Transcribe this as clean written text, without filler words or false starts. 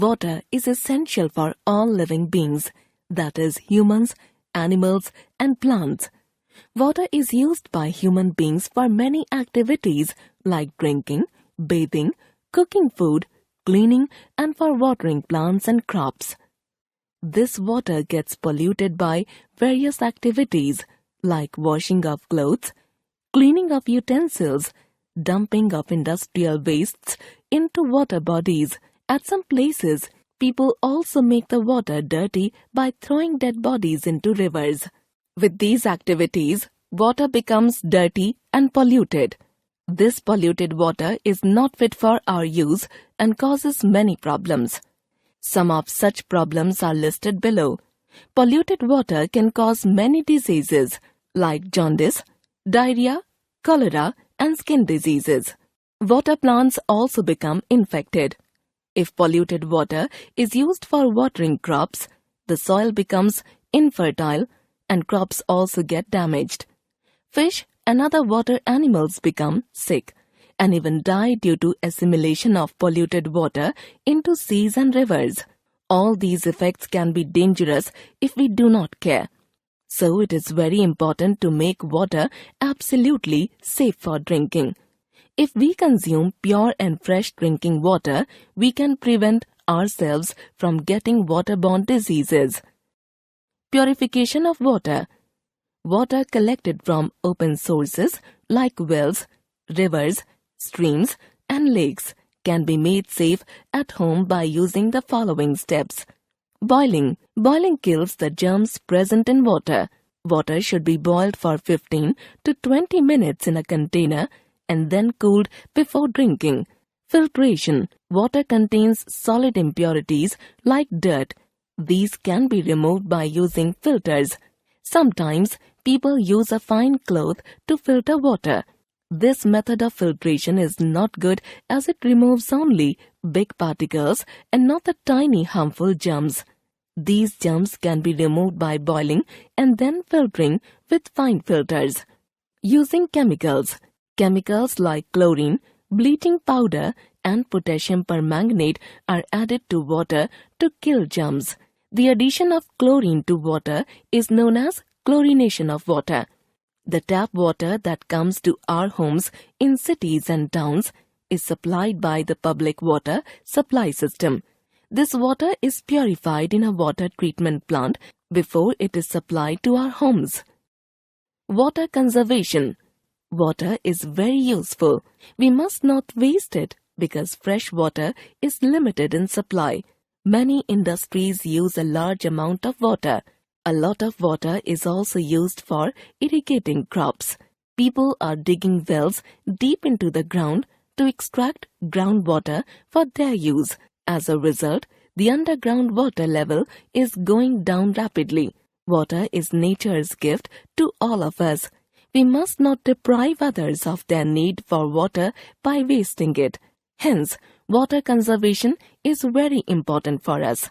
Water is essential for all living beings, that is, humans, animals, and plants. Water is used by human beings for many activities like drinking, bathing, cooking food, cleaning, and for watering plants and crops. This water gets polluted by various activities like washing of clothes, cleaning of utensils, dumping of industrial wastes into water bodies. At some places, people also make the water dirty by throwing dead bodies into rivers. With these activities, water becomes dirty and polluted. This polluted water is not fit for our use and causes many problems. Some of such problems are listed below. Polluted water can cause many diseases like jaundice, diarrhea, cholera, and skin diseases. Water plants also become infected. If polluted water is used for watering crops, the soil becomes infertile and crops also get damaged. Fish and other water animals become sick and even die due to assimilation of polluted water into seas and rivers. All these effects can be dangerous if we do not care. So it is very important to make water absolutely safe for drinking. If we consume pure and fresh drinking water, we can prevent ourselves from getting waterborne diseases. Purification of water. Water collected from open sources like wells, rivers, streams, and lakes can be made safe at home by using the following steps. Boiling. Boiling kills the germs present in water. Water should be boiled for 15 to 20 minutes in a container and then cooled before drinking. Filtration. Water contains solid impurities like dirt. These can be removed by using filters. Sometimes people use a fine cloth to filter water. This method of filtration is not good as it removes only big particles and not the tiny harmful germs. These germs can be removed by boiling and then filtering with fine filters. Using chemicals. Chemicals like chlorine, bleaching powder, and potassium permanganate are added to water to kill germs. The addition of chlorine to water is known as chlorination of water. The tap water that comes to our homes in cities and towns is supplied by the public water supply system. This water is purified in a water treatment plant before it is supplied to our homes. Water conservation. Water is very useful. We must not waste it because fresh water is limited in supply. Many industries use a large amount of water. A lot of water is also used for irrigating crops. People are digging wells deep into the ground to extract groundwater for their use. As a result, the underground water level is going down rapidly. Water is nature's gift to all of us. We must not deprive others of their need for water by wasting it. Hence, water conservation is very important for us.